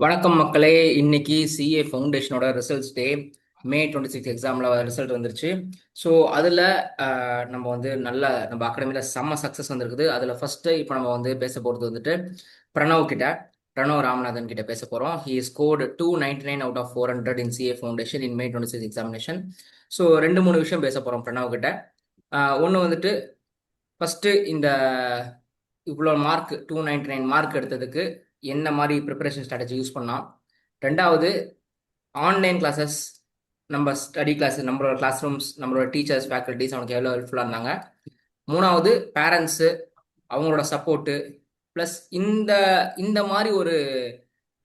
வணக்கம் மக்களே. இன்னைக்கு சிஏ ஃபவுண்டேஷனோட ரிசல்ட்ஸ் டே. மே 26 எக்ஸாமில் ரிசல்ட் வந்துருச்சு. ஸோ அதில் நம்ம நம்ம அகாடமியில் செம்ம சக்ஸஸ் வந்திருக்குது. அதில் ஃபஸ்ட்டு இப்போ நம்ம பேச போகிறது பிரணவ் கிட்ட, பிரணவ் ராமநாதன் கிட்ட பேச போகிறோம். He scored 299 out of 400 in CA foundation in May 26 examination. So ரெண்டு மூணு விஷயம் பேச போகிறோம் பிரணவ் கிட்ட. ஒன்று ஃபஸ்ட்டு இவ்வளோ மார்க் 299 மார்க் எடுத்ததுக்கு என்ன மாதிரி ப்ரிப்பரேஷன் ஸ்ட்ராட்டஜி யூஸ் பண்ணலாம். ரெண்டாவது, ஆன்லைன் கிளாஸஸ், நம்ம ஸ்டடி கிளாஸ், நம்மளோட கிளாஸ் ரூம்ஸ், நம்மளோட டீச்சர்ஸ், ஃபேக்கல்ட்டிஸ் அவனுக்கு எவ்வளோ ஹெல்ப்ஃபுல்லாக இருந்தாங்க. மூணாவது, பேரண்ட்ஸு, அவங்களோட சப்போர்ட்டு, ப்ளஸ் இந்த இந்த மாதிரி ஒரு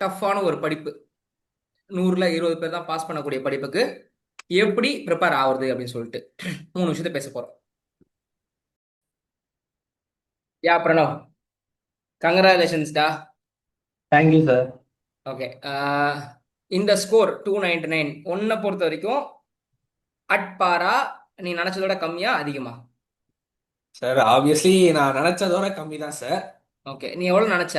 டஃப்பான ஒரு படிப்பு, 100ல் 20 பேர் தான் பாஸ் பண்ணக்கூடிய படிப்புக்கு எப்படி ப்ரிப்பேர் ஆகுறது அப்படின்னு சொல்லிட்டு மூணு விஷயத்த பேச போகிறோம். யா பிரணவ், கங்க்ராச்சுலேஷன்ஸ்டா. Thank you sir. ஓகே. இந்த ஸ்கோர் 299 ஒன்னை பொறுத்த வரைக்கும் அட்பாரா, நீ நினைச்சதோட கம்மியா அதிகமா? சார் ஆப்வியஸ்லி நான் நினைச்சதோட கம்மி தான் சார். ஓகே, நீ எவ்வளவு நினைச்ச?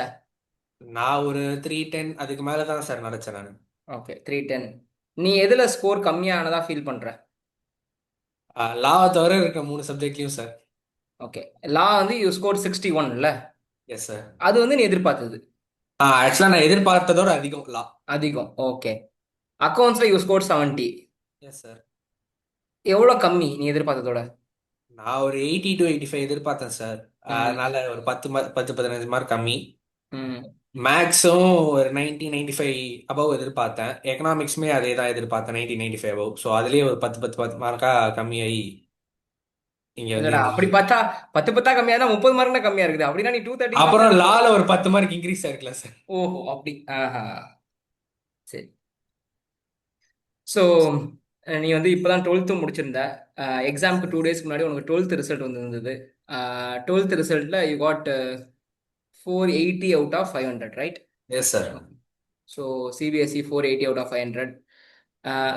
நான் ஒரு 310 அதுக்கு மேல தான் சார் நினைச்சேன் நான். ஓகே, 310. நீ எதுல ஸ்கோர் கம்மியானதா ஃபீல் பண்ற? லாவை தவிர இருக்க மூணு சப்ஜெக்ட்லயும் sir. Okay, law you score 61 இல்ல? Yes sir. அது நீ எதிர்பார்த்தது ஆக்சுவலா நான் எதிர்பார்த்ததோட அதிகம் லா. அதிகம். ஓகே, அக்கௌண்ட்ஸ்ல யூ ஸ்கோர் 70. Yes sir. எவ்வளவு கம்மி நீ எதிர்பார்த்ததோட? நான் ஒரு 80 to 85 எதிர்பார்த்தேன் சார். ம். அதனால ஒரு 10 15 மார்க் கம்மி. ம். மேக்ஸும் ஒரு 90 95 அபவ் எதிர்பார்த்தேன். எக்கனாமிக்ஸுமே அதே தான் எதிர்பார்த்தேன், 90 95 அபவ். ஸோ அதுலேயே ஒரு 10 10 மார்க்கா கம்மியாகி இங்க வந்து இல்லடா, அப்படி பார்த்தா 10 10 கம்மியா தான் 30 மார்க் கம்மியா இருக்குது. அப்படின்னா நீ 230 மார்க் அப்புறம் தான் எடுக்கணும். லால ஒரு 10 மார்க் இன்க்ரீஸ் ஆயிருக்கல சார். ஓஹோ, அப்படி. ஆஹா, சரி. ஸோ நீ இப்போதான் 12th முடிச்சிருந்த. எஸ் எக்ஸாமுக்கு சார். 2 டேஸ்க்கு முன்னாடி உனக்கு 12th ரிசல்ட் வந்திருந்தது. 12th ரிசல்ட்டில் you got 480 out of 500, right? Yes sir. So CBSE 480 out of 500.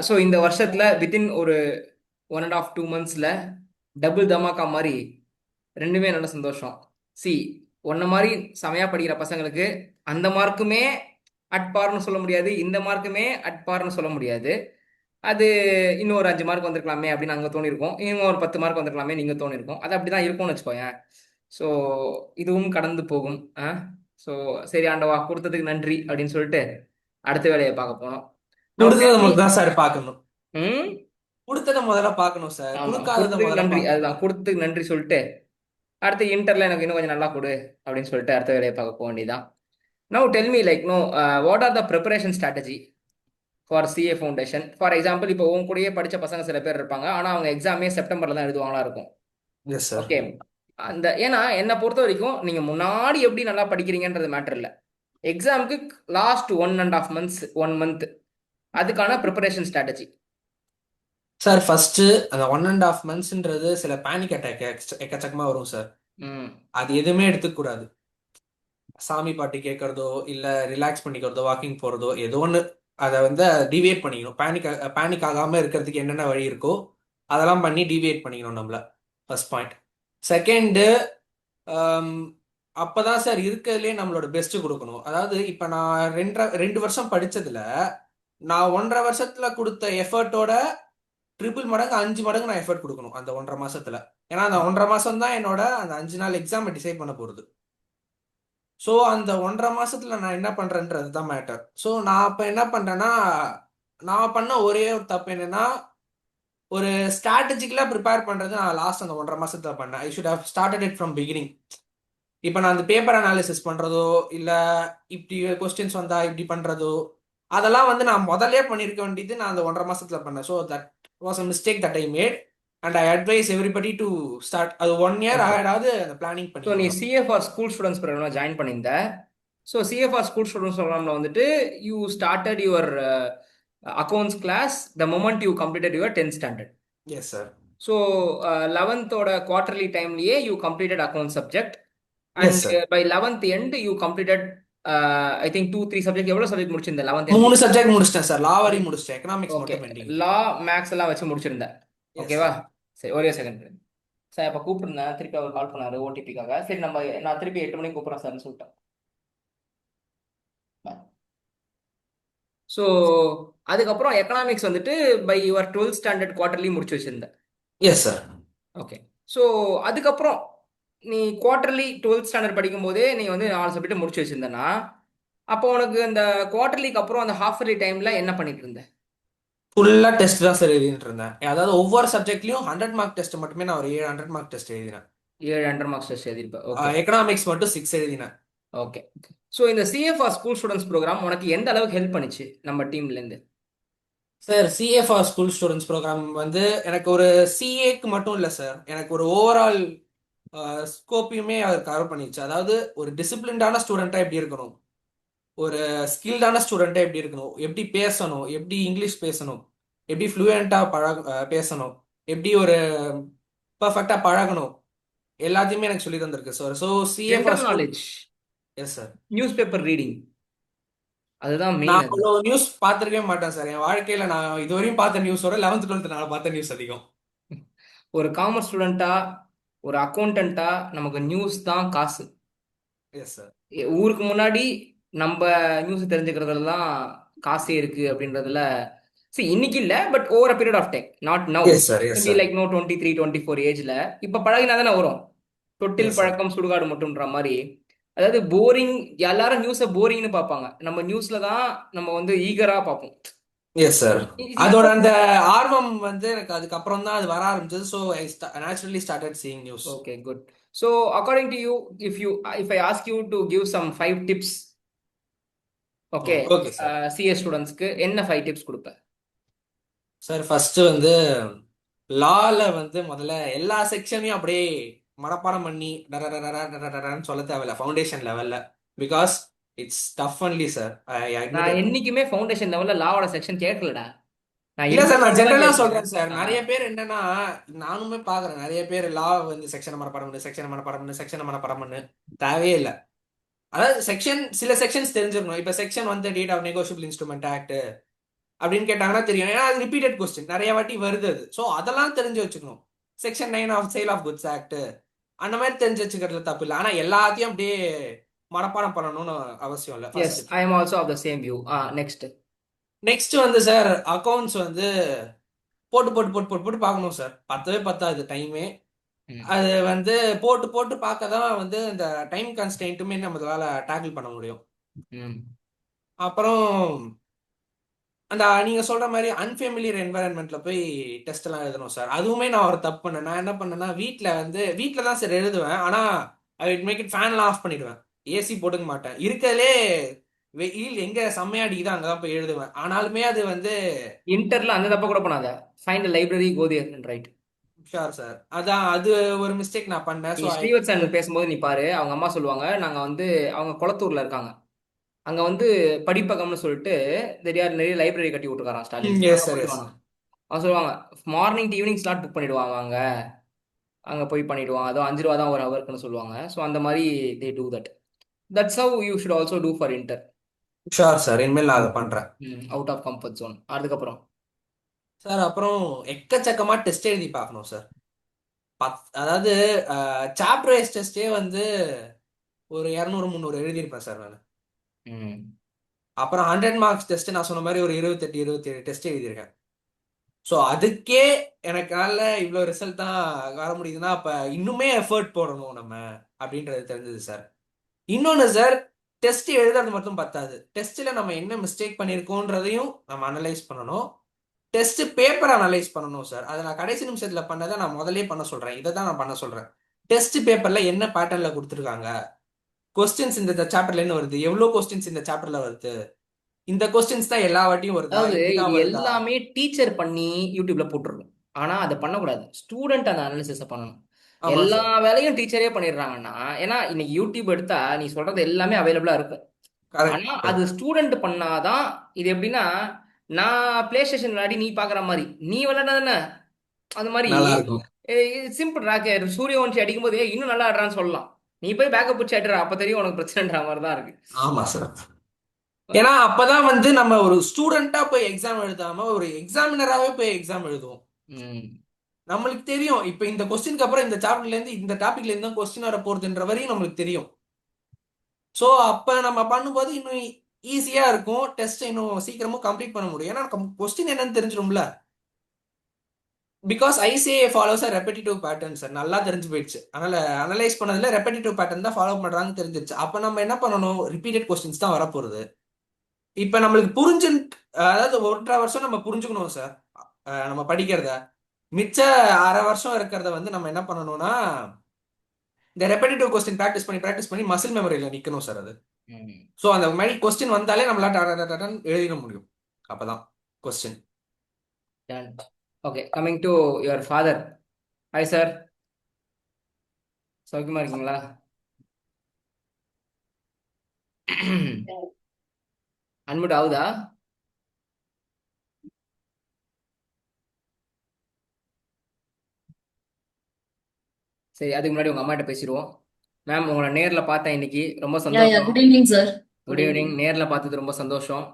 So இந்த வருஷத்தில் வித்தின் ஒரு 1.5 2 monthஸில் டபுள் தமாக்கா மாதிரி ரெண்டுமே நல்ல சந்தோஷம். சி, ஒன்ன மாதிரி செமையா படிக்கிற பசங்களுக்கு அந்த மார்க்குமே அட்பார்னு சொல்ல முடியாது, இந்த மார்க்குமே அட்பார்னு சொல்ல முடியாது. அது இன்னும் ஒரு 5 மார்க் வந்திருக்கலாமே அப்படின்னு அங்கே தோணிருக்கும். இன்னும் ஒரு 10 மார்க் வந்திருக்கலாமே நீங்க தோணிருக்கும். அது அப்படிதான் இருக்கும்னு வச்சுக்கோயேன். ஸோ இதுவும் கடந்து போகும். ஸோ சரி, ஆண்டவா கொடுத்ததுக்கு நன்றி அப்படின்னு சொல்லிட்டு அடுத்த வேலையை பார்க்க போனோம். நவ் கொடுத்ததை டெல் மீ. மட்டும் தான் சார் பார்க்கணும். ம். கொடுத்ததை முதல்ல பார்க்கணும் சார், ஆமா, கொடுக்காததை கொடுத்ததுக்கு முதல்ல நன்றி. பார்க்கணும். அதுதான், கொடுத்ததுக்கு நன்றி சொல்லிட்டு அடுத்த இன்டர்ல எனக்கு இன்னும் கொஞ்சம் நல்லா கொடு அப்படின்னு சொல்லிட்டு அடுத்த வேலையை பார்க்க போக வேண்டியதான். Now tell me, like, no, what are the preparation strategy for CA foundation? For example, இப்போ உன் கூடயே படிச்ச பசங்க சில பேர் இருப்பாங்க, ஆனால் அவங்க எக்ஸாமே செப்டம்பர்ல தான் எழுதுவாங்களா இருக்கும். Yes sir. ஓகே. ஏன்னா என்னை பொறுத்த வரைக்கும் நீங்க முன்னாடி எப்படி நல்லா படிக்கிறீங்கன்றது மேட்டர் இல்லை. எக்ஸாமுக்கு லாஸ்ட் 1.5 months, 1 month, அதுக்கான ப்ரிப்பரேஷன் ஸ்ட்ராட்டஜி. சார் ஃபர்ஸ்ட் அந்த 1.5 monthsன்றது சில பேனிக் அட்டாக் எக்கச்சக்கமா வரும் சார். ம். அது எதுவுமே எடுத்துக்க கூடாது. சாமி பாட்டு கேட்கறதோ இல்ல ரிலாக்ஸ் பண்ணிக்கிறதோ வாக்கிங் போறதோ ஏதோ ஒன்று, அதை வந்து டிவியேட் பண்ணிக்கணும். பேனிக் ஆகாம இருக்கிறதுக்கு என்னென்ன வழி இருக்கோ அதெல்லாம் பண்ணி டிவியேட் பண்ணிக்கணும் நம்மள. First point. செகண்டு, அப்பதான் சார் இருக்கிறதுலே நம்மளோட பெஸ்ட் கொடுக்கணும். அதாவது இப்ப நான் 2 வருஷம் படிச்சதுல நான் 1.5 வருஷத்துல கொடுத்த எஃபர்ட்டோட ட்ரிபிள் மடங்கு 5 மடங்கு நான் எஃபர்ட் கொடுக்கணும் அந்த 1.5 மாசத்துல. ஏன்னா அந்த 1.5 மாசம் தான் என்னோட அந்த 5 நாள் எக்ஸாம் டிசைட் பண்ண போறது. ஸோ அந்த 1.5 மாசத்துல நான் என்ன பண்றேன்றது தான் மேட்டர். ஸோ நான் அப்ப என்ன பண்றேன்னா, நான் பண்ண ஒரே ஒரு தப்பு என்னன்னா, ஒரு ஸ்ட்ராட்டஜிக்கலா ப்ரிப்பேர் பண்றது நான் லாஸ்ட் அந்த 1.5 மாசத்துல பண்ணேன். I should have started it from beginning. இப்போ நான் அந்த பேப்பர் அனாலிசிஸ் பண்றதோ இல்ல இப்படி கொஸ்டின்ஸ் வந்தா இப்படி பண்றதோ அதெல்லாம் வந்து நான் முதல்லயே பண்ணிருக்க வேண்டியது நான் அந்த 1.5 மாசத்துல பண்ணேன். So that was a mistake that I made. And I advice everybody to start அது 1 இயர் ஓகே. ஆகாது அந்த பிளானிங் ஸோ நீ பண்ணிக்கணும். சிஎஃப்ஆர் ஸ்கூல் ஸ்டூடெண்ட்ஸ் ப்ரோக்ராம்ல ஜாயின் பண்ணியிருந்த. ஸோ சிஎஃப்ஆர் ஸ்கூல் ஸ்டூடெண்ட்ஸ் ப்ரோக்ராம்ல you started your accounts class the moment you completed your 10th standard. Yes sir. So 11th quarterly டைம்லயே you completed account subject. Yes and sir. By 11th end you completed, I think 2 3 subject. எவ்வளோ subject முடிச்சிருந்த 11th end? 3 subject முடிச்சிட்டேன் sir. Law வரையும் முடிச்சிட்டேன், economics okay. மட்டும் bending இருக்கு. லா, maths எல்லாம் வச்சு முடிச்சிருந்தேன். எஸ் ஓகேவா? சார். சரி, ஒரே செகண்ட் சார். இப்போ கூப்பிட்டுருந்தேன், திருப்பி அவர் கால் பண்ணாரு ஓடிபிக்காக. சரி, நான் திருப்பி 8 மணிக்கு கூப்பிட்றேன் சார்னு சொல்லிட்டேன். Bye. ஸோ அதுக்கப்புறம் எக்கனாமிக்ஸ் வந்துட்டு by your 12th standard quarterly முடிச்சு வச்சிருந்தேன். Yes sir. ஓகே. ஸோ அதுக்கப்புறம் நீ குவார்டர்லி 12th ஸ்டாண்டர்ட் படிக்கும் போதே நீ வந்து 4 சப்ஜெக்ட் முடிச்சு வச்சிருந்தேன்னா, அப்போ உனக்கு அந்த குவார்டர்லிக்கு அப்புறம் அந்த ஹாஃப் இயர்லி டைம்ல என்ன பண்ணிட்டு இருந்த? ஃபுல்லா டெஸ்ட் தான் சார் எழுதிட்டு இருந்தேன். அதாவது ஒவ்வொரு சப்ஜெக்ட்லயும் 100 மார்க் டெஸ்ட் மட்டுமே நான் ஒரு 700 மார்க் டெஸ்ட் எழுதினேன். 700 மார்க்ஸ் டெஸ்ட் எழுதிருப்ப. ஓகே. எக்கனாமிக்ஸ் மட்டும் 6 எழுதினேன். ஓகே. ஸோ இந்த சிஎஃப்ஆர் ஸ்கூல் ஸ்டூடெண்ட்ஸ் ப்ரோக்ராம் உனக்கு எந்த அளவுக்கு ஹெல்ப் பண்ணுச்சு நம்ம டீம்ல இருந்து? சார் சிஏஃபார் ஸ்கூல் ஸ்டூடெண்ட்ஸ் ப்ரோக்ராம் வந்து எனக்கு ஒரு சிஏக்கு மட்டும் இல்லை சார், எனக்கு ஒரு ஓவரால் ஸ்கோப்பையுமே அது கவர் பண்ணிடுச்சு. அதாவது ஒரு டிசிப்ளின்டான ஸ்டூடெண்ட்டாக எப்படி இருக்கணும், ஒரு ஸ்கில்டான ஸ்டூடெண்ட்டாக எப்படி இருக்கணும், எப்படி பேசணும், எப்படி இங்கிலீஷ் பேசணும், எப்படி ஃப்ளூயண்ட்டாக பேசணும், எப்படி ஒரு பர்ஃபெக்டாக பழகணும், எல்லாத்தையுமே எனக்கு சொல்லி தந்திருக்கு sir. So CA for general school. Knowledge, yes sir. Newspaper reading, அதுதான் மெயின். நான் அது அவ்வளோ நியூஸ் பார்த்துருக்கவே மாட்டேன் சார். என் வாழ்க்கையில் நான் இதுவரையும் பார்த்த நியூஸோட 11th 12th நான் பார்த்த நியூஸ் அதிகம். ஒரு காமர்ஸ் ஸ்டூடெண்ட்டா, ஒரு அக்கௌண்டண்டா நமக்கு நியூஸ் தான் காசு. Yes sir. ஊருக்கு முன்னாடி நம்ம நியூஸ் தெரிஞ்சுக்கிறதுல தான் காசே இருக்கு அப்படின்றதுல. see இன்னைக்கு இல்ல, but over period of time, not now. Yes sir. Yes maybe sir. Like no 23 24 ஏஜ்ல இப்ப பழகினா தானே வரும். தொட்டில் எஸ் சார். பழக்கம் சுடுகாடு மட்டும்ன்ற மாதிரி. அதாவது போரிங், எல்லாரும் நியூஸை போரிங்னு பார்ப்பாங்க, நம்ம நியூஸ்ல தான் நம்ம வந்து ஈகரா பார்ப்போம். Yes sir. அதோட அந்த ஆர்வம் வந்து எனக்கு அதுக்கப்புறம் தான் அது வர ஆரம்பிச்சது. So I naturally started seeing news. Okay, good. So according to you, if I ask you to give some 5 tips, okay, okay sir. CS ஸ்டூடெண்ட்ஸ்க்கு என்ன 5 டிப்ஸ் கொடுப்ப? சார் ஃபர்ஸ்ட் வந்து லால வந்து முதல்ல எல்லா செக்ஷனையும் அப்படியே மனப்பாடம் பண்ணி டரன்னு சொல்ல தேவையில்ல ஃபவுண்டேஷன் லெவல்ல. Because it's tough only sir. நான் என்னைக்குமே ஃபவுண்டேஷன் லெவல்ல லாவோட செக்ஷன் கேட்கலடா. நான் இல்ல சார், intro நான் தான் ஜெனரலா கேட்பேன். சொல்றேன் சார். நிறைய பேர் என்னன்னா, நானுமே பாக்குறேன் நிறைய பேர் லா வந்து செக்ஷன் மனப்பாடம் பண்ணு, செக்ஷன் மனப்பாடம் பண்ணு, செக்ஷன் மனப்பாடம் பண்ணு, தேவையே இல்லை. அதாவது செக்ஷன், சில செக்ஷன்ஸ் தெரிஞ்சிருக்கணும். இப்ப செக்ஷன் வந்து date of negotiable instrument act அப்படின்னு கேட்டாங்கன்னா தெரியும், ஏன்னா அது ரிப்பீட்டட் கொஸ்டின் நிறைய வாட்டி வருது அது. ஸோ அதெல்லாம் தெரிஞ்சு வச்சுக்கணும். Section 9 of sale of goods act அந்த மாதிரி தெரிஞ்சு வச்சுக்கிறதுல தப்பு இல்லை. ஆனா எல்லாத்தையும் அப்படியே மனப்பாடம் பண்ணணும்னு அவசியம் இல்லை. Yes, first. I am also of the same view. Next. Next வந்து சார் அக்கௌண்ட்ஸ் வந்து போட்டு போட்டு போட்டு போட்டு போட்டு பார்க்கணும் சார். பத்தவே பத்தாது டைமே. அது வந்து போட்டு போட்டு பார்க்க தான் வந்து இந்த டைம் கன்ஸ்டன்ட்டுமே நம்மளால டேக்கிள் பண்ண முடியும். அப்புறம் அந்த நீங்க சொல்ற மாதிரி அன்ஃபேமிலியர் என்வாயன்மெண்ட்ல போய் டெஸ்ட் எல்லாம் எழுதணும் சார். அதுவுமே நான் ஒரு தப்பு பண்ணேன். நான் என்ன பண்ணேன்னா, வீட்டில் தான் சார் எழுதுவேன். ஆனா ஐ மேக் இட் ஃபேன்லாம் ஆஃப் பண்ணிடுவேன், ஏசி போட்டுக்க மாட்டேன். இருக்கறதுலே வெயில் எங்க செம்மையா அடிக்குதோ அங்கதான் போய் எழுதுவேன். ஆனாலுமே அது வந்து இன்டர்ல அந்த தப்ப கூட பண்ணாத. Find library, go there and write. Sure sir. அதான் அது ஒரு மிஸ்டேக் நான் பண்ணேன். நீ ஸோ ஸ்ரீவத்சன் பேசும்போது நீ பாரு, அவங்க அம்மா சொல்லுவாங்க, நாங்க வந்து அவங்க குளத்தூர்ல இருக்காங்க, அங்க வந்து படிப்பகம்னு சொல்லிட்டு தெரியாத நிறைய லைப்ரரி கட்டி விட்டுருக்காராம் ஸ்டாலின். எஸ் அங்க சார். போயிட்டு எஸ். வாங்க. அவன் சொல்லுவாங்க, morning to evening slot book பண்ணிடுவாங்க அங்க. அங்க போய் பண்ணிடுவாங்க, அதுவும் 5 ரூபா தான் ஒரு ஹவருக்குன்னு சொல்லுவாங்க. ஸோ அந்த மாதிரி they do that. That's how you should also do for inter. Sure sir, இனிமேல் நான் அதை பண்றேன். Out of comfort zone. அதுக்கப்புறம் சார் அப்புறம் எக்கச்சக்கமா டெஸ்ட் எழுதி பார்க்கணும் சார். அதாவது சாப்டர் வைஸ் டெஸ்டே வந்து ஒரு 200 300 எழுதியிருப்பேன் சார் நான். அப்புறம் 100 மார்க்ஸ் டெஸ்ட் நான் சொன்ன மாதிரி ஒரு 28 27 டெஸ்ட் எழுதியிருக்கேன். ஸோ அதுக்கே எனக்கால இவ்வளோ ரிசல்ட் தான் வர முடியுதுன்னா அப்போ இன்னுமே எஃபர்ட் போடணும் நம்ம அப்படின்றது தெரிஞ்சது சார். இன்னொன்று சார், டெஸ்ட் எழுதுறது மட்டும் பத்தாது. டெஸ்ட்டில் நம்ம என்ன மிஸ்டேக் பண்ணியிருக்கோன்றதையும் நம்ம அனலைஸ் பண்ணணும். டெஸ்ட் பேப்பர் அனலைஸ் பண்ணணும் சார். அதை நான் கடைசி நிமிஷத்தில் பண்ணதை நான் முதலே பண்ண சொல்கிறேன். இதை தான் நான் பண்ண சொல்கிறேன். டெஸ்ட் பேப்பரில் என்ன பேட்டர்னில் கொடுத்துருக்காங்க, கொஸ்டின்ஸ் இந்த சாப்டர்ல என்ன வருது, எவ்வளோ கொஸ்டின்ஸ் இந்த சாப்டர்ல வருது, இந்த கொஸ்டின்ஸ் தான் எல்லா வாட்டியும் வருதா, அதாவது இப்படிதான் இது வருதா. எல்லாமே டீச்சர் பண்ணி யூடியூப்ல போட்டுருக்கும். ஆனா அதை பண்ணக்கூடாது, ஸ்டூடெண்ட் அந்த அனாலிசிஸை பண்ணணும். ஆமா எல்லா சார். வேலையும் டீச்சரே பண்ணிடுறாங்கன்னா, ஏன்னா இன்னைக்கு யூடியூப் எடுத்தா நீ சொல்றது எல்லாமே அவைலபிளா இருக்கும். ஆனா கரெக்ட். அது ஸ்டூடெண்ட் பண்ணாதான். இது எப்படின்னா, நான் பிளே ஸ்டேஷன் விளையாடி நீ பாக்குற மாதிரி நீ விளையாடாதானே. அது மாதிரி நல்லா இருக்கும். சிம்பிள் ராக்கே. சூரியவன்ஷி அடிக்கும்போது இன்னும் நல்லா ஆடுறான்னு சொல்லலாம். நீ போய் பேக்கப் பிடிச்சி ஆடுற, அப்ப தெரியும் உனக்கு பிரச்சனைன்ற மாதிரி தான் இருக்கு. ஆமா சார். ஏன்னா அப்பதான் வந்து நம்ம ஒரு ஸ்டூடெண்டா போய் எக்ஸாம் எழுதாம ஒரு எக்ஸாமினராகவே போய் எக்ஸாம் எழுதுவோம். நம்மளுக்கு தெரியும் இப்ப இந்த கொஸ்டினுக்கு அப்புறம் இந்த சாப்டர்ல இருந்து இந்த டாபிக்ல இருந்து கொஸ்டின் வர போறதுன்ற வரையும் நம்மளுக்கு தெரியும். ஸோ அப்ப நம்ம பண்ணும்போது இன்னும் ஈஸியா இருக்கும். டெஸ்ட் இன்னும் சீக்கிரமும் கம்ப்ளீட் பண்ண முடியும். ஏன்னா கொஸ்டின் என்னன்னு தெரிஞ்சிடும்ல. Because ICA follows repetitive pattern sir, நல்லா தெரிஞ்சு போயிடுச்சு. அதனால அனலைஸ் பண்ணதுல ரெப்படிட்டிவ் பேட்டர்ன் தான் ஃபாலோ பண்றாங்கன்னு தெரிஞ்சிருச்சு. அப்ப நம்ம என்ன பண்ணணும், ரிப்பீட்டட் கொஸ்டின்ஸ் தான் வரப்போகுது. இப்ப நம்மளுக்கு புரிஞ்சு, அதாவது 1.5 வருஷம் நம்ம புரிஞ்சுக்கணும் சார் நம்ம படிக்கிறத. மிச்ச அரை வருஷம் இருக்கிறத வந்து நம்ம என்ன பண்ணணும்னா இந்த ரெப்படிட்டிவ் கொஸ்டின் ப்ராக்டிஸ் பண்ணி மசில் மெமரியில நிக்கணும் சார் அது. ம். ஸோ அந்த மாதிரி கொஸ்டின் வந்தாலே நம்மளால எழுதிட முடியும். அப்பதான் question. Done. Okay, coming to your father. Hi sir, சௌக்கியமா இருக்கீங்களா? அன்மியூட் ஆகுதா? சரி, அதுக்கு முன்னாடி உங்க அம்மாட்ட பேசிடுவோம். மேம், உங்களை நேர்ல பார்த்தேன் இன்னைக்கு, ரொம்ப Yeah. சந்தோஷம். Good evening, sir. Good Good evening. evening. நேர்ல பார்த்தது ரொம்ப சந்தோஷம்.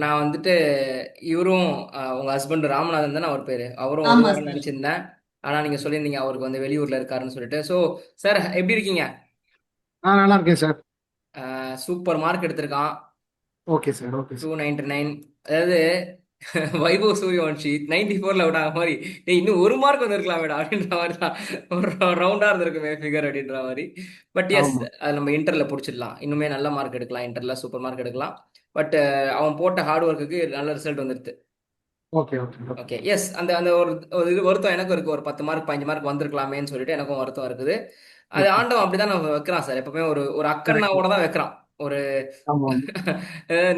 நான் வந்துட்டு இவரும் உங்க ஹஸ்பண்ட் ராமநாதன் தானே அவர் பேரு, அவரும் ஆமா வருவாருன்னு சார். நினைச்சிருந்தேன். ஆனா நீங்க சொல்லியிருந்தீங்க அவருக்கு வந்து வெளியூர்ல இருக்காருன்னு சொல்லிட்டு. ஸோ சார், எப்படி இருக்கீங்க? நல்லா இருக்கேன் சார். சூப்பர் மார்க் எடுத்திருக்கான். Okay sir, okay sir. 299. அதாவது வைபவ் சூரியவன்ஷி 94ல அவுட் ஆக மாதிரி, டேய் இன்னும் ஒரு மார்க் வந்திருக்கலாம் மேடம் அப்படின்ற மாதிரி தான், ஒரு ரவுண்டா இருந்திருக்குமே ஃபிகர் அப்படின்ற மாதிரி. பட் எஸ், ஆமா. அது நம்ம இன்டர்ல பிடிச்சிடலாம். இன்னுமே நல்ல மார்க் எடுக்கலாம், இன்டர்ல சூப்பர் மார்க் எடுக்கலாம். பட் அவன் போட்ட ஹார்ட் ஒர்க்குக்கு நல்ல ரிசல்ட் வந்துடுது. Okay, okay, okay. Okay, yes. அந்த அந்த ஒரு இது வருத்தம் எனக்கும் இருக்கு. ஒரு 10 மார்க் 15 மார்க் வந்திருக்கலாமேன்னு சொல்லிட்டு எனக்கும் வருத்தம் இருக்குது. அது ஓகே. ஆண்டவன் அப்படிதான் நம்ம வைக்கிறான் சார். எப்பவுமே ஒரு ஒரு கரெக்ட். அக்கறையோட தான் வைக்கிறான். ஒரு ஆமா.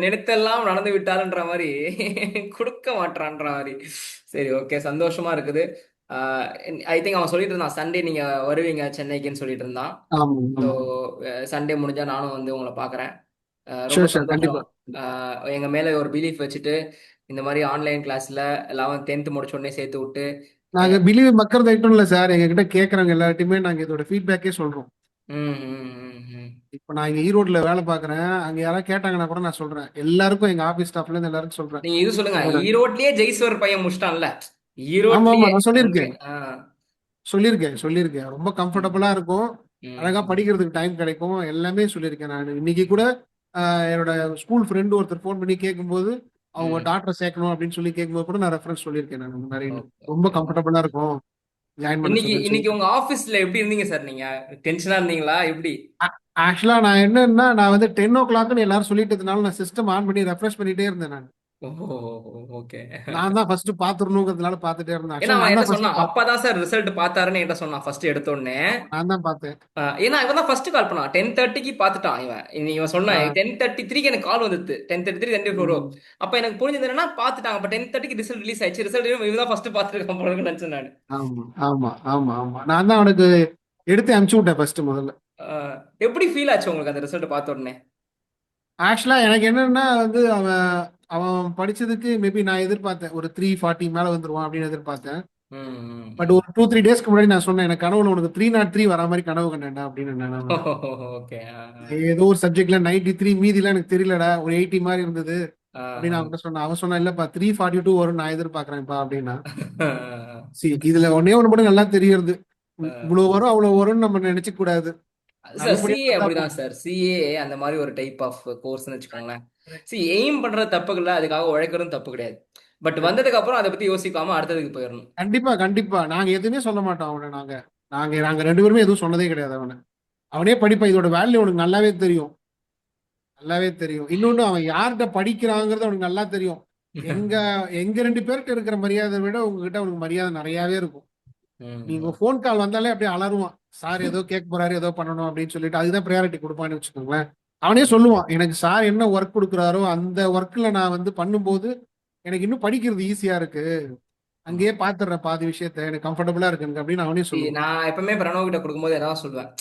நினைத்தெல்லாம் நடந்து விட்டாருன்ற மாதிரி கொடுக்க மாட்டான்ற மாதிரி. சரி, ஓகே, சந்தோஷமா இருக்குது. ஐ திங்க் அவன் சொல்லிட்டு இருந்தான் சண்டே நீங்க வருவீங்க சென்னைக்குன்னு சொல்லிட்டு இருந்தான். ஆமா, ஸோ ஆமா. சண்டே முடிஞ்சா நானும் வந்து உங்களை பார்க்குறேன். ரொம்ப ஷூர், ஷூர். சந்தோஷம். கண்டிப்பா. எங்க மேல ஒரு பிலீஃப் வச்சுட்டு இந்த மாதிரி ஆன்லைன் கிளாஸ்ல 11th 10th முடிச்ச உடனே சேர்த்து விட்டு. நாங்க பிலீவ் மக்கர் ஐட்டம் இல்ல சார். எங்க கிட்ட கேக்குறாங்க எல்லார்ட்டையுமே நாங்க இதோட ஃபீட்பேக்கே சொல்றோம். ம், ம், ம், ம். இப்ப நான் இங்க ஈரோட்ல வேலை பாக்குறேன். அங்க யாராவது கேட்டாங்கன்னா கூட நான் சொல்றேன். எல்லாருக்கும் எங்க ஆபீஸ் ஸ்டாஃப்ல இருந்து எல்லாருக்கும் சொல்றேன். நீங்க இது சொல்லுங்க, இதோட ஈரோட்லயே ஜெய்ஸ்வர் பையன் முடிச்சிட்டான்ல, ஆமா, ஆமா. ஈரோட்லயே நான் அங்கே. சொல்லியிருக்கேன், சொல்லியிருக்கேன். ரொம்ப ம், கம்ஃபர்டபுளா இருக்கும். அழகா ம், படிக்கிறதுக்கு டைம் கிடைக்கும். எல்லாமே சொல்லியிருக்கேன் நான். இன்னைக்கு கூட என்னோட ஸ்கூல் ஃப்ரெண்டு ஒருத்தர் ஃபோன் பண்ணி கேட்கும்போது அவங்க ம். டாக்டரை சேர்க்கணும் அப்படின்னு சொல்லி கேட்கும்போது கூட நான் ரெஃபரன்ஸ் சொல்லியிருக்கேன் நான் முன்னாடி. ஓகே, ரொம்ப ஓகே. கம்ஃபர்டபுளா இருக்கும், ஜாயின் பண்ண இன்னைக்கு சொல்லுன்னு இன்னைக்கு சொல்லிட்டு. உங்க ஆபீஸ்ல எப்படி இருந்தீங்க சார்? நீங்க டென்ஷனா இருந்தீங்களா எப்படி? ஆக்சுவலா நான் என்னன்னா நான் வந்து 10 o'clockனு எல்லாரும் சொல்லிட்டு இருந்தனால நான் சிஸ்டம் ஆன் பண்ணி ரெஃப்ரெஷ் பண்ணிட்டே இருந்தேன் நான். ஓஹோ, ஓகே. நான் தான் ஃபர்ஸ்ட் பாத்துடணுங்கிறதுனால பார்த்துட்டே இருந்தேன். ஏன்னா ஆக்சுவலா அவன் நான் என்ன தான் ஃபர்ஸ்ட் சொன்னான், அப்பதான் சார் ரிசல்ட் பார்த்தாருன்னு என்கிட்ட சொன்னான் ஃபர்ஸ்ட் எடுத்த உடனே. நான் தான் பார்த்தேன். ஏன்னா இவன் தான் ஃபர்ஸ்ட் கால் பண்ணான். 10:30க்கு பார்த்துட்டான் இவன். இவன் சொன்னான் ஆஹ் 10:33க்கு எனக்கு கால் வந்துது. 10:33 10:34. உம் அப்ப எனக்கு புரிஞ்சது என்னன்னா பார்த்துட்டாங்க. அப்ப 10:30க்கு ரிசல்ட் ரிலீஸ் ஆயிடுச்சு. ரிசல்ட் இவன் தான் ஃபர்ஸ்ட் பார்த்துருக்கான் போல நினைச்சேன் நான். ஆமா, ஆமா, ஆமா, ஆமா. நான் தான் அவனுக்கு எடுத்து அனுப்பிச்சு விட்டேன் ஃபர்ஸ்ட் முதல்ல. அஹ், எப்படி ஃபீல் ஆச்சு உங்களுக்கு அந்த ரிசல்ட் பார்த்த உடனே? ஆக்சுவலா எனக்கு என்னன்னா வந்து அவன் அவன் படிச்சதுக்கு மேபி நான் எதிர்பார்த்தேன் ஒரு 340 மேல வந்துருவான் அப்படின்னு எதிர்பார்த்தேன். ம், ம், பட் ம். ஒரு 2-3 டேஸ்க்கு முன்னாடி நான் சொன்னேன் எனக்கு கனவுல உனக்கு 303 வரா மாதிரி கனவு கண்டேன்டா அப்படின்னு நான். ஓகே. ஏதோ ஒரு சப்ஜெக்ட்ல 93 மீதிலாம் எனக்கு தெரியலடா, ஒரு 80 மாதிரி இருந்தது அப்படின்னு ஆ. அவன்கிட்ட சொன்னேன். அவன் சொன்னா இல்லப்பா 342 வரும் நான் எதிர்பார்க்கறேன்ப்பா அப்படின்னா. சரி, இதுல ஒன்னே ஒண்ணு மட்டும் நல்லா தெரியுது, இவ்வளவு வரும் அவ்வளவு வரும்னு நம்ம நினைச்சுக்க கூடாது. சார் நல்லபடியா சிஏ வந்தா அப்படிதான் போதும். சார். சிஏ அந்த மாதிரி ஒரு டைப் ஆஃப் கோர்ஸ்னு வச்சுக்கோங்களேன். எய்ம் பண்றது தப்பு இல்லை, அதுக்காக உழைக்கிறதும் தப்பு கிடையாது. பட் வந்ததுக்கு அப்புறம் அதை பத்தி யோசிக்காம அடுத்ததுக்கு போயிடணும். கண்டிப்பா, கண்டிப்பா. நாங்க எதுவுமே சொல்ல மாட்டோம் அவனை. நாங்க நாங்க நாங்க 2 பேருமே எதுவும் சொன்னதே கிடையாது அவனை. அவனே படிப்பான். இதோட வேல்யூ அவனுக்கு நல்லாவே தெரியும், நல்லாவே தெரியும். இன்னொன்னு அவன் யார்கிட்ட படிக்கிறாங்கிறது அவனுக்கு நல்லா தெரியும். எங்க எங்க 2 பேர்கிட்ட இருக்கிற மரியாதை விட உங்ககிட்ட அவனுக்கு மரியாதை நிறையாவே இருக்கும். நீங்க ம். ஃபோன் கால் வந்தாலே அப்படியே அலறுவான். சார் ஏதோ கேட்க போறாரு, ஏதோ பண்ணணும் அப்படின்னு சொல்லிட்டு அதுதான் ப்ரையாரிட்டி கொடுப்பான்னு வச்சுக்கோங்களேன். அவனே சொல்லுவான், எனக்கு சார் என்ன ஒர்க் கொடுக்குறாரோ அந்த ஒர்க்ல நான் வந்து பண்ணும்போது எனக்கு இன்னும் படிக்கிறது ஈஸியா இருக்கு, அங்கேயே பாத்துடுறேன் பாதி விஷயத்த, எனக்கு கம்ஃபர்டபுளா இருக்கு எனக்கு அப்படின்னு அவனே சொல்லுவான். நான் எப்பவுமே பிரணவ் கிட்ட கொடுக்கும்போது எதாவது சொல்லுவேன்,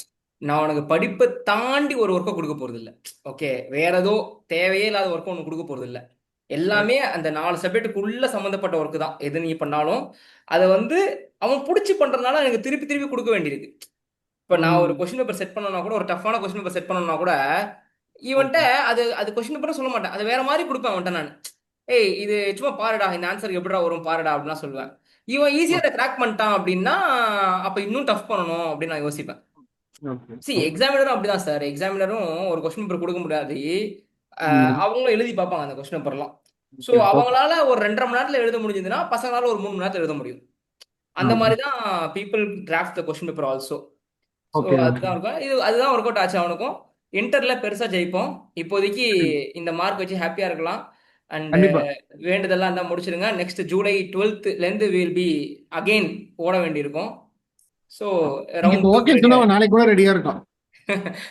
நான் உனக்கு படிப்பை தாண்டி ஒரு ஒர்க்கை கொடுக்க போறது இல்லை. ஓகே, வேற ஏதோ தேவையே இல்லாத ஒர்க்கை உனக்கு கொடுக்க போறது இல்லை. எல்லாமே அந்த 4 சப்ஜெக்ட்டுக்குள்ள சம்மந்தப்பட்ட ஒர்க்கு தான் எது நீ பண்ணாலும். அதை வந்து அவன் பிடிச்சி பண்றதுனால எனக்கு திருப்பி திருப்பி கொடுக்க வேண்டியிருக்கு. இப்ப நான் ஒரு ம். கொஸ்டின் பேப்பர் செட் பண்ணனா கூட, ஒரு டஃப்பான கொஸ்டின் பேப்பர் செட் பண்ணனா கூட, இவன்ட்ட ஓகே. அது அது கொஸ்டின் பேப்பர் சொல்ல மாட்டேன், அது வேற மாதிரி கொடுப்பேன் அவன்கிட்ட நான். ஏய் இது சும்மா பாருடா, இந்த ஆன்சர் எப்படிடா வரும் பாருடா அப்படிலாம் சொல்லுவேன். இவன் ஈஸியா அதை கிராக் பண்ணிட்டான் அப்படின்னா அப்ப இன்னும் டஃப் பண்ணணும் அப்படின்னு நான் யோசிப்பேன். Okay, C okay. எக்ஸாமினரும் அப்படிதான் சார். எக்ஸாமினரும் ஒரு கொஸ்டின் பேப்பர் கொடுக்க முடியாது. அவங்களும் எழுதி பார்ப்பாங்க அந்த கொஸ்டின் பேப்பர்லாம். ஸோ ஓகே ஓகே அவங்களால ஒரு 2.5 மணி நேரத்தில் எழுத முடிஞ்சதுன்னா பசங்களால ஒரு 3 மணி நேரத்தில் எழுத முடியும். அந்த மாதிரி தான் people draft the question paper also. So okay okay அதுதான் இருக்கும். அதுதான் ஒர்க் அவுட் ஆச்சு அவனுக்கும். இன்டர்ல பெருசா ஜெயிப்போம். இப்போதைக்கு இந்த மார்க் வச்சு ஹாப்பியா இருக்கலாம். அண்ட் கண்டிப்பா வேண்டுதெல்லாம் தான் முடிச்சிருங்க. நெக்ஸ்ட் ஜூலை 12th இருந்து வில் பி அகெயின் ஓட வேண்டியிருக்கும். ஸோ நீங்க இப்போ ரவுண்ட் 2 ஓகே ரெடி சொன்னா அவன் ஆயிடும். நாளைக்கு கூட ரெடியா இருக்கான்.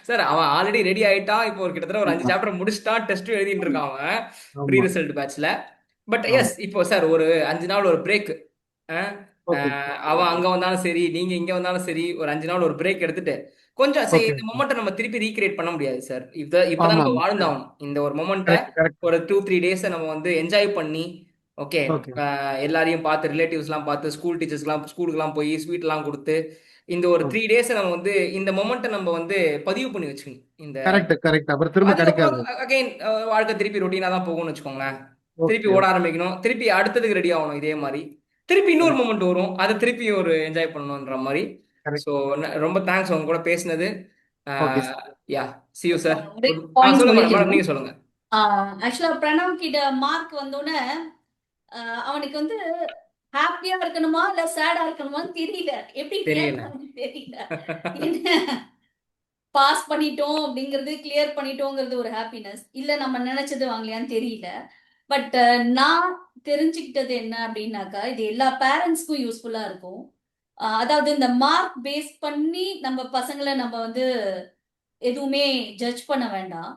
சார் அவன் ஆல்ரெடி ரெடி ஆயிட்டான். இப்போ ஒரு கிட்டத்தட்ட ஒரு 5 சாப்டர் முடிச்சுட்டான். டெஸ்ட்டும் எழுதிட்டு இருக்கான் அவன் ப்ரீ ஆமா ரிசல்ட் பேட்ச்ல. பட் ஆமா எஸ் இப்போ சார் ஒரு 5 நாள் ஒரு பிரேக். ஓகே அவன் அங்க வந்தாலும் சரி, நீங்க இங்க வந்தாலும் சரி, ஒரு 5 நாள் ஒரு பிரேக் எடுத்துட்டு கொஞ்சம் சரி, ஓகே இந்த மொமெண்ட்டை நம்ம திருப்பி ரீக்ரியேட் பண்ண முடியாது சார். இப்பதான் ஆமா நம்ம ஆமா வாழ்ந்தாகணும். இந்த ஒரு மொமெண்ட்டை கரெக்ட் கரெக்ட் ஒரு 2-3 டேஸை நம்ம வந்து என்ஜாய் பண்ணி, ஓகே, ஓகே எல்லாரையும் பார்த்து ரிலேட்டிவ்ஸ்லாம் பார்த்து ஸ்கூல் டீச்சர்ஸ்லாம் ஸ்கூலுக்குலாம் போய் ஸ்வீட்லாம் கொடுத்து இந்த ஒரு 3 டேஸை நம்ம வந்து இந்த மொமெண்ட்டை நம்ம வந்து பதிவு பண்ணி வச்சுக்கணும். இந்த கரெக்ட் கரெக்ட் அப்புறம் திரும்ப அதுக்கப்புறம் கிடைக்காது. அகைன் வாழ்க்கை திருப்பி ரொட்டீனா தான் போகும்னு வச்சுக்கோங்களேன். திருப்பி ஓகே ஓட ஓகே ஆரம்பிக்கணும். திருப்பி அடுத்ததுக்கு ரெடி ஆகணும் இதே மாதிரி. திருப்பி இன்னொரு கரெக்ட் மூமெண்ட் வரும். அதை திருப்பி ஒரு என்ஜாய் பண்ணணுன்ற மாதிரி. ஸோ கரெக்ட் ரொம்ப தேங்க்ஸ் உங்க கூட பேசினது. Okay yeah see you sir. ஒரே பாயிண்ட் சொல்லுங்க மேடம். சொல்லிக்கணும். நீங்க சொல்லுங்க. ஆக்சுவலா பிரணவ் கிட்ட மார்க் வந்தோடனே அவனுக்கு வந்து ஹாப்பியா இருக்கணுமா இல்ல சேடா இருக்கணுமான்னு தெரியல. எப்படி தெரியல. கேட்கணும்னு தெரியல. என்ன பாஸ் பண்ணிட்டோம் அப்படிங்கிறது, கிளியர் பண்ணிட்டோங்கிறது ஒரு ஹாப்பினஸ், இல்ல நம்ம நினைச்சது வாங்கலையான்னு தெரியல. பட் நான் தெரிஞ்சுக்கிட்டது என்ன அப்படின்னாக்கா, இது எல்லா பேரண்ட்ஸ்க்கும் யூஸ்ஃபுல்லா இருக்கும். அதாவது இந்த மார்க் பேஸ் பண்ணி நம்ம பசங்களை நம்ம வந்து எதுவுமே ஜட்ஜ் பண்ண வேண்டாம்.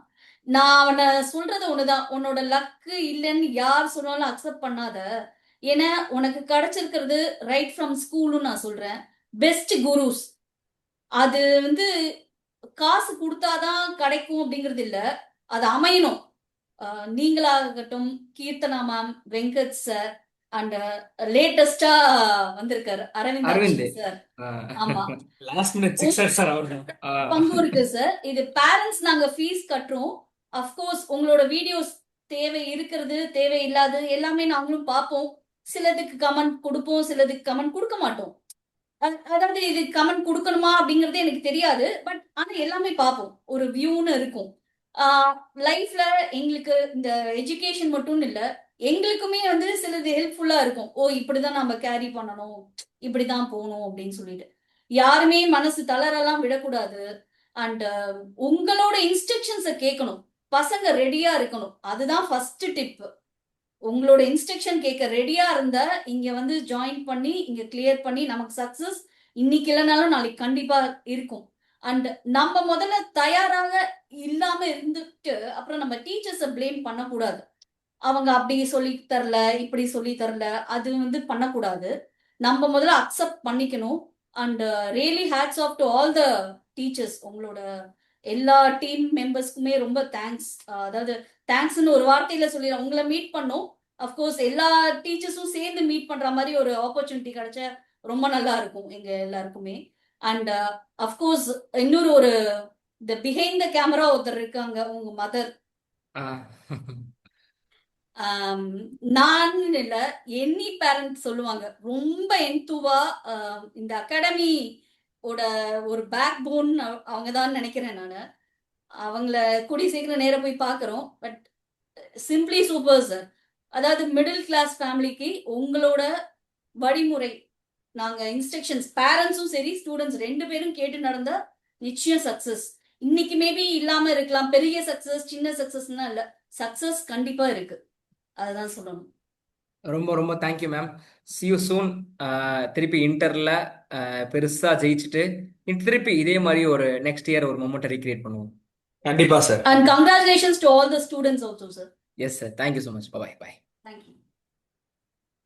நான் அவனை சொல்றது ஒண்ணுதான், உன்னோட லக்கு இல்லைன்னு யார் சொன்னாலும் அக்செப்ட் பண்ணாத. ஏன்னா உனக்கு கிடைச்சிருக்கிறது ரைட் ஃப்ரம் ஸ்கூலும் நான் சொல்றேன், பெஸ்ட் குருஸ். அது வந்து காசு கொடுத்தாதான் கிடைக்கும் அப்படிங்கிறது இல்ல, அது அமையணும். நீங்களாகட்டும், Keerthana ma'am, Venkat sir, and லேட்டஸ்டா வந்திருக்காரு அரவிந்த் அரவிந்த். சார். ஆமா, லாஸ்ட் மினிட் சிக்ஸர் சார் அவரு. பங்கு இருக்கு சார். இது பேரண்ட்ஸ் நாங்க ஃபீஸ் கட்டுறோம். அஃப்கோர்ஸ் உங்களோட வீடியோஸ் தேவை இருக்கிறது, தேவை இல்லாது எல்லாமே நாங்களும் பார்ப்போம். சிலதுக்கு கமெண்ட் கொடுப்போம், சிலதுக்கு கமெண்ட் கொடுக்க மாட்டோம். அதாவது இது கமெண்ட் கொடுக்கணுமா அப்படிங்கறது எனக்கு தெரியாது. பட் ஆனா எல்லாமே பார்ப்போம். ஒரு வியூன்னு இருக்கும். லைஃப்ல எங்களுக்கு இந்த எஜுகேஷன் மட்டும் இல்ல, எங்களுக்குமே வந்து சிலது ஹெல்ப்ஃபுல்லா இருக்கும். ஓ, இப்படிதான் நம்ம கேரி பண்ணணும், இப்படிதான் போகணும் அப்படின்னு சொல்லிட்டு யாருமே மனசு தளரெல்லாம் விடக்கூடாது. அண்ட் உங்களோட இன்ஸ்ட்ரக்ஷன்ஸை கேட்கணும். பசங்க ரெடியா இருக்கணும். அதுதான் ஃபர்ஸ்ட் டிப். உங்களோட இன்ஸ்ட்ரக்ஷன் கேட்க ரெடியா இருந்தா இங்க வந்து ஜாயின் பண்ணி இங்க கிளியர் பண்ணி நமக்கு சக்சஸ் இன்னைக்கு இல்லைனாலும் நாளைக்கு கண்டிப்பா இருக்கும். அண்ட் நம்ம முதல்ல தயாராக இல்லாம இருந்துட்டு அப்புறம் நம்ம டீச்சர்ஸை பிளேம் பண்ணக்கூடாது. அவங்க அப்படி சொல்லி தரல, இப்படி சொல்லி தரல, அது வந்து பண்ணக்கூடாது. நம்ம முதல்ல அக்செப்ட் பண்ணிக்கணும். And really hats off to all the teachers. உங்களோட எல்லா டீம் மெம்பர்ஸ்க்குமே ரொம்ப தேங்க்ஸ். அதாவது தேங்க்ஸ்னு ஒரு வார்த்தையில சொல்லிடுறேன். உங்களை மீட் பண்ணோம். அஃப்கோர்ஸ் எல்லா டீச்சர்ஸும் சேர்ந்து மீட் பண்ற மாதிரி ஒரு ஆப்பர்ச்சுனிட்டி கிடைச்சா ரொம்ப நல்லா இருக்கும் எங்க எல்லாருக்குமே. அண்ட் அஃப்கோர்ஸ் இன்னொரு ஒரு இந்த பிஹைண்ட் த கேமரா ஒருத்தர் இருக்காங்க, உங்க மதர். நான் இல்ல, எனி பேரண்ட் சொல்லுவாங்க ரொம்ப என்தூவா இந்த அகாடமி ஓட ஒரு பேக் போன் அவங்கதான் நினைக்கிறேன் நானு. அவங்கள கூடி சீக்கிரம் நேர போய் பாக்குறோம். But simply super sir. அதாவது மிடில் கிளாஸ் ஃபேமிலிக்கு உங்களோட வழிமுறை, நாங்க இன்ஸ்ட்ரக்ஷன்ஸ் பேரண்ட்ஸும் சரி ஸ்டூடெண்ட்ஸ் 2 பேரும் கேட்டு நடந்தா நிச்சயம் சக்சஸ். இன்னைக்கு மேபி இல்லாம இருக்கலாம், பெரிய சக்சஸ் சின்ன சக்சஸ்னா இல்ல, சக்சஸ் கண்டிப்பா இருக்கு. அதுதான் சொல்லணும். ரொம்ப ரொம்ப thank you ma'am. see you soon. திருப்பி இன்டர்ல பெருசா ஜெயிச்சுட்டு திருப்பி இதே மாதிரி ஒரு நெக்ஸ்ட் இயர் ஒரு மொமெண்ட்டை ரீக்ரியேட் பண்ணுவோம். கண்டிப்பா sir. And congratulations to all the students also, sir. Yes sir. Thank you so much. Bye bye. Thank you.